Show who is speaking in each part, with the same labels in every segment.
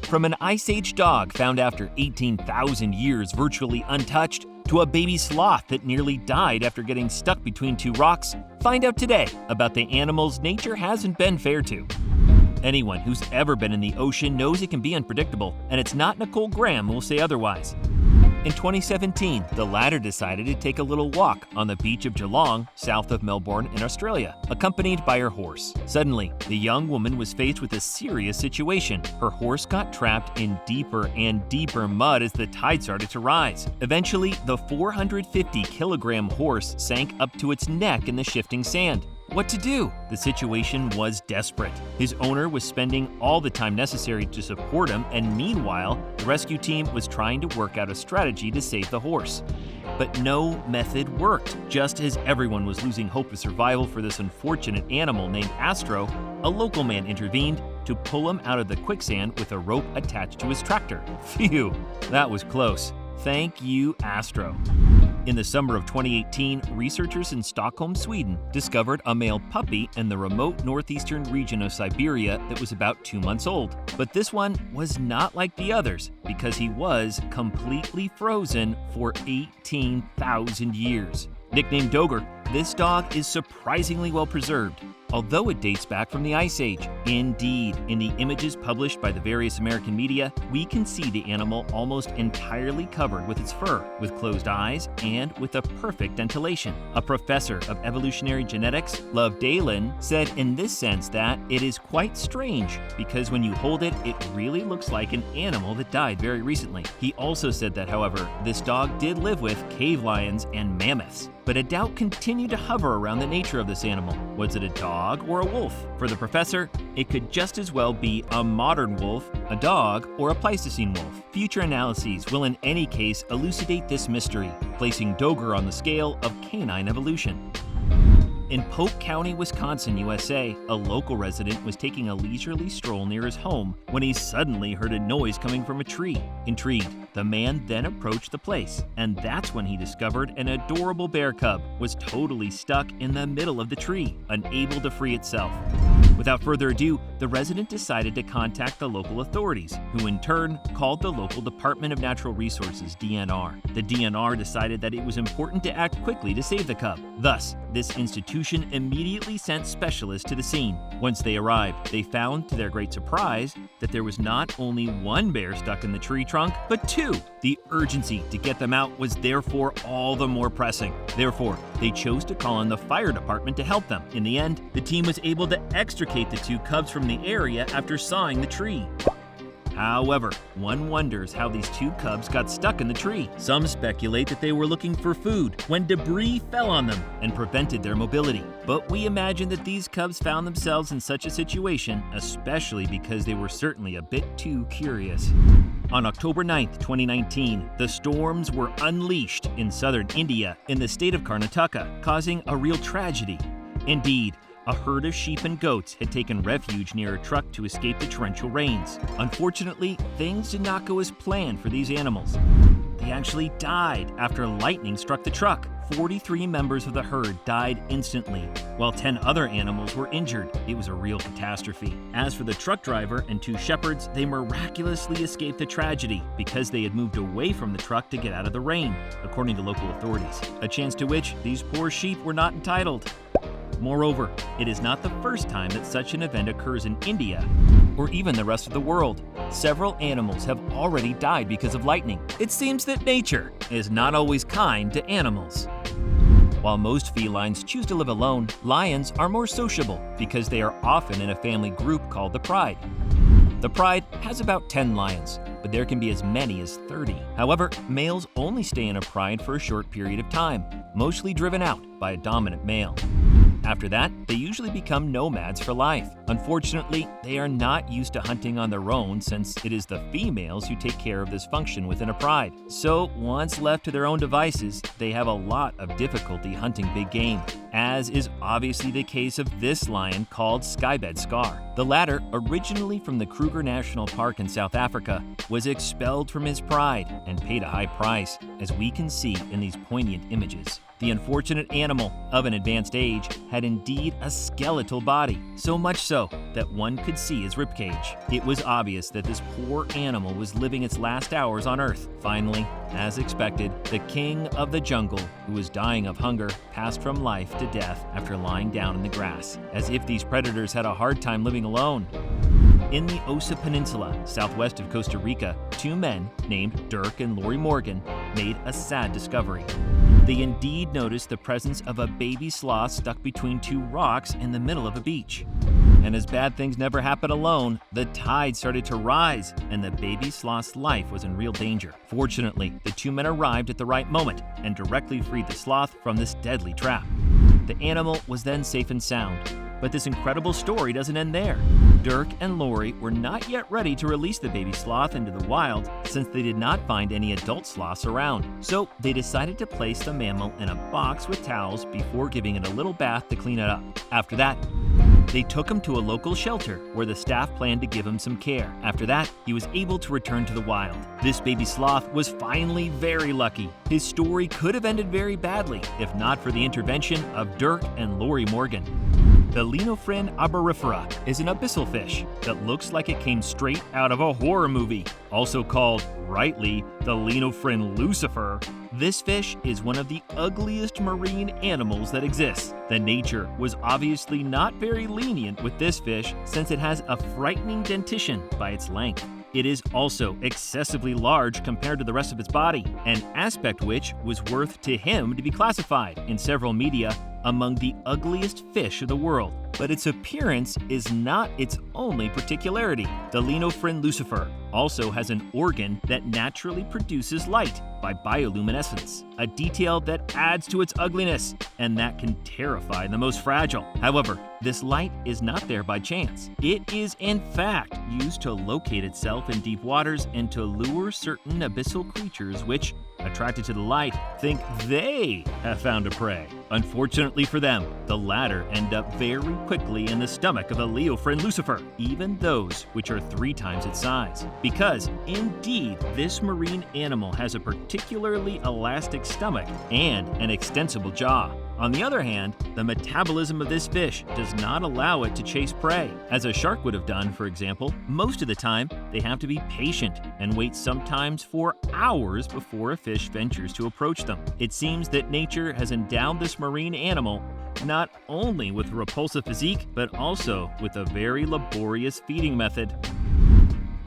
Speaker 1: From an Ice Age dog found after 18,000 years virtually untouched, to a baby sloth that nearly died after getting stuck between two rocks, find out today about the animals nature hasn't been fair to. Anyone who's ever been in the ocean knows it can be unpredictable, and it's not Nicole Graham who will say otherwise. In 2017, the latter decided to take a little walk on the beach of Geelong, south of Melbourne in Australia, accompanied by her horse. Suddenly, the young woman was faced with a serious situation. Her horse got trapped in deeper and deeper mud as the tide started to rise. Eventually, the 450-kilogram horse sank up to its neck in the shifting sand. What to do? The situation was desperate. His owner was spending all the time necessary to support him, and meanwhile, the rescue team was trying to work out a strategy to save the horse. But no method worked. Just as everyone was losing hope of survival for this unfortunate animal named Astro, a local man intervened to pull him out of the quicksand with a rope attached to his tractor. Phew, that was close. Thank you, Astro. In the summer of 2018, researchers in Stockholm, Sweden, discovered a male puppy in the remote northeastern region of Siberia that was about 2 months old. But this one was not like the others because he was completely frozen for 18,000 years. Nicknamed Dogger, this dog is surprisingly well preserved, although it dates back from the Ice Age. Indeed, in the images published by the various American media, we can see the animal almost entirely covered with its fur, with closed eyes, and with a perfect dentillation. A professor of evolutionary genetics, Love Dalen, said in this sense that it is quite strange because when you hold it, it really looks like an animal that died very recently. He also said that, however, this dog did live with cave lions and mammoths. But a doubt continued to hover around the nature of this animal. Was it a dog or a wolf? For the professor, it could just as well be a modern wolf, a dog, or a Pleistocene wolf. Future analyses will in any case elucidate this mystery, placing Dogger on the scale of canine evolution. In Polk County, Wisconsin, USA, a local resident was taking a leisurely stroll near his home when he suddenly heard a noise coming from a tree. Intrigued, the man then approached the place, and that's when he discovered an adorable bear cub was totally stuck in the middle of the tree, unable to free itself. Without further ado, the resident decided to contact the local authorities, who in turn called the local Department of Natural Resources, DNR. The DNR decided that it was important to act quickly to save the cub. Thus, this institution immediately sent specialists to the scene. Once they arrived, they found, to their great surprise, that there was not only one bear stuck in the tree trunk, but two. The urgency to get them out was therefore all the more pressing. Therefore, they chose to call on the fire department to help them. In the end, the team was able to extricate the two cubs from the area after sawing the tree. However, one wonders how these two cubs got stuck in the tree. Some speculate that they were looking for food when debris fell on them and prevented their mobility. But we imagine that these cubs found themselves in such a situation, especially because they were certainly a bit too curious. On October 9th, 2019, the storms were unleashed in southern India in the state of Karnataka, causing a real tragedy. Indeed, a herd of sheep and goats had taken refuge near a truck to escape the torrential rains. Unfortunately, things did not go as planned for these animals. They actually died after lightning struck the truck. 43 members of the herd died instantly, while 10 other animals were injured. It was a real catastrophe. As for the truck driver and two shepherds, they miraculously escaped the tragedy because they had moved away from the truck to get out of the rain, according to local authorities, a chance to which these poor sheep were not entitled. Moreover, it is not the first time that such an event occurs in India or even the rest of the world. Several animals have already died because of lightning. It seems that nature is not always kind to animals. While most felines choose to live alone, lions are more sociable because they are often in a family group called the pride. The pride has about 10 lions, but there can be as many as 30. However, males only stay in a pride for a short period of time, mostly driven out by a dominant male. After that, they usually become nomads for life. Unfortunately, they are not used to hunting on their own since it is the females who take care of this function within a pride. So, once left to their own devices, they have a lot of difficulty hunting big game, as is obviously the case of this lion called Skybed Scar. The latter, originally from the Kruger National Park in South Africa, was expelled from his pride and paid a high price, as we can see in these poignant images. The unfortunate animal, of an advanced age, had indeed a skeletal body, so much so that one could see his ribcage. It was obvious that this poor animal was living its last hours on Earth. Finally, as expected, the king of the jungle, who was dying of hunger, passed from life to death after lying down in the grass, as if these predators had a hard time living alone. In the Osa Peninsula, southwest of Costa Rica, two men named Dirk and Lori Morgan made a sad discovery. They indeed noticed the presence of a baby sloth stuck between two rocks in the middle of a beach. And as bad things never happen alone, the tide started to rise, and the baby sloth's life was in real danger. Fortunately, the two men arrived at the right moment and directly freed the sloth from this deadly trap. The animal was then safe and sound. But this incredible story doesn't end there. Dirk and Lori were not yet ready to release the baby sloth into the wild since they did not find any adult sloths around. So they decided to place the mammal in a box with towels before giving it a little bath to clean it up. After that, they took him to a local shelter where the staff planned to give him some care. After that, he was able to return to the wild. This baby sloth was finally very lucky. His story could have ended very badly if not for the intervention of Dirk and Lori Morgan. The Leno Aberrifera is an abyssal fish that looks like it came straight out of a horror movie, also called, rightly, the Leno Lucifer. This fish is one of the ugliest marine animals that exists. The nature was obviously not very lenient with this fish since it has a frightening dentition by its length. It is also excessively large compared to the rest of its body, an aspect which was worth to him to be classified in several media among the ugliest fish of the world. But its appearance is not its only particularity. The Leno Lucifer also has an organ that naturally produces light by bioluminescence, a detail that adds to its ugliness and that can terrify the most fragile. However, this light is not there by chance. It is in fact used to locate itself in deep waters and to lure certain abyssal creatures which, attracted to the light, think they have found a prey. Unfortunately for them, the latter end up very quickly in the stomach of the Leno Lucifer, even those which are 3 times its size. Because, indeed, this marine animal has a particularly elastic stomach and an extensible jaw. On the other hand, the metabolism of this fish does not allow it to chase prey. As a shark would have done, for example, most of the time they have to be patient and wait sometimes for hours before a fish ventures to approach them. It seems that nature has endowed this marine animal not only with a repulsive physique, but also with a very laborious feeding method.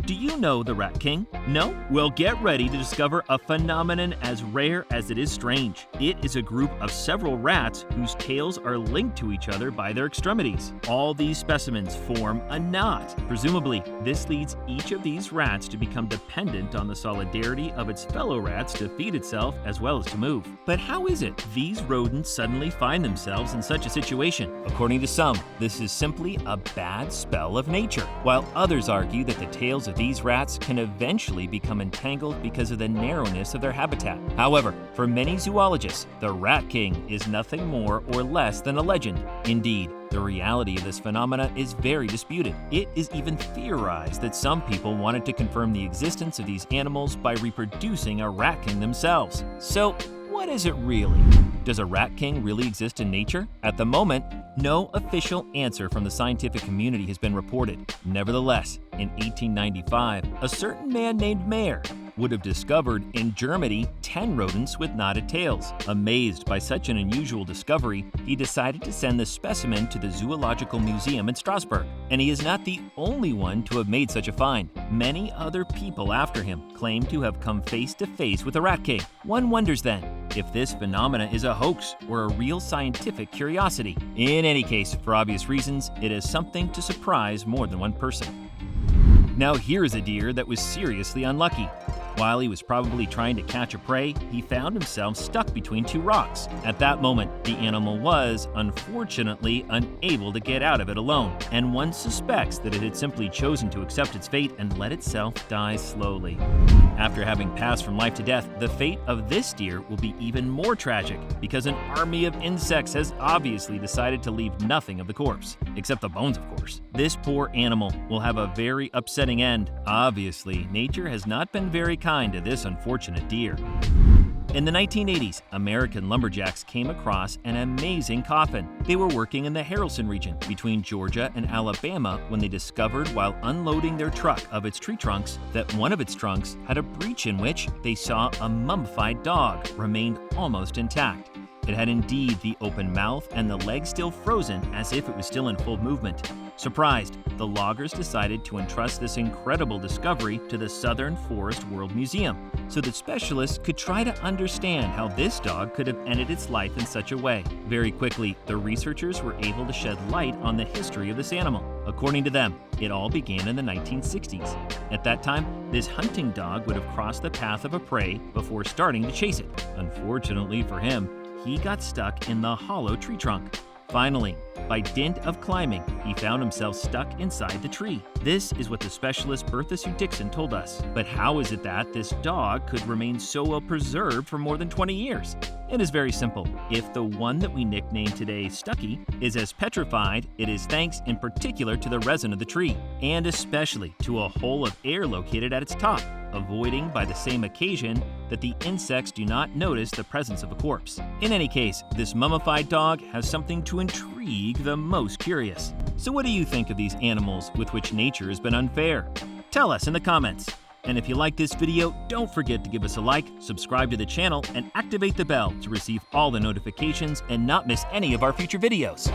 Speaker 1: Do you know the Rat King? No? Well, get ready to discover a phenomenon as rare as it is strange. It is a group of several rats whose tails are linked to each other by their extremities. All these specimens form a knot. Presumably, this leads each of these rats to become dependent on the solidarity of its fellow rats to feed itself as well as to move. But how is it these rodents suddenly find themselves in such a situation? According to some, this is simply a bad spell of nature, while others argue that the tails of these rats can eventually become entangled because of the narrowness of their habitat. However, for many zoologists, the Rat King is nothing more or less than a legend. Indeed, the reality of this phenomena is very disputed. It is even theorized that some people wanted to confirm the existence of these animals by reproducing a Rat King themselves. So, what is it really? Does a Rat King really exist in nature? At the moment, no official answer from the scientific community has been reported. Nevertheless, in 1895, a certain man named Mayer would have discovered in Germany 10 rodents with knotted tails. Amazed by such an unusual discovery, he decided to send the specimen to the Zoological Museum in Strasbourg. And he is not the only one to have made such a find. Many other people after him claim to have come face to face with a Rat King. One wonders then if this phenomena is a hoax or a real scientific curiosity. In any case, for obvious reasons, it is something to surprise more than one person. Now here's a deer that was seriously unlucky. While he was probably trying to catch a prey, he found himself stuck between 2 rocks. At that moment, the animal was, unfortunately, unable to get out of it alone, and one suspects that it had simply chosen to accept its fate and let itself die slowly. After having passed from life to death, the fate of this deer will be even more tragic because an army of insects has obviously decided to leave nothing of the corpse, except the bones, of course. This poor animal will have a very upsetting end. Obviously, nature has not been very kind to this unfortunate deer. In the 1980s, American lumberjacks came across an amazing coffin. They were working in the Haralson region between Georgia and Alabama when they discovered while unloading their truck of its tree trunks that one of its trunks had a breach in which they saw a mummified dog remained almost intact. It had indeed the open mouth and the legs still frozen as if it was still in full movement. Surprised, the loggers decided to entrust this incredible discovery to the Southern Forest World Museum so that specialists could try to understand how this dog could have ended its life in such a way. Very quickly, the researchers were able to shed light on the history of this animal. According to them, it all began in the 1960s. At that time, this hunting dog would have crossed the path of a prey before starting to chase it. Unfortunately for him, he got stuck in the hollow tree trunk. Finally, by dint of climbing, he found himself stuck inside the tree. This is what the specialist Bertha Sue Dixon told us. But how is it that this dog could remain so well preserved for more than 20 years? It is very simple. If the one that we nickname today Stucky is as petrified, it is thanks in particular to the resin of the tree, and especially to a hole of air located at its top, avoiding by the same occasion that the insects do not notice the presence of a corpse. In any case, this mummified dog has something to intrigue the most curious. So what do you think of these animals with which nature has been unfair? Tell us in the comments. And if you like this video, don't forget to give us a like, subscribe to the channel, and activate the bell to receive all the notifications and not miss any of our future videos.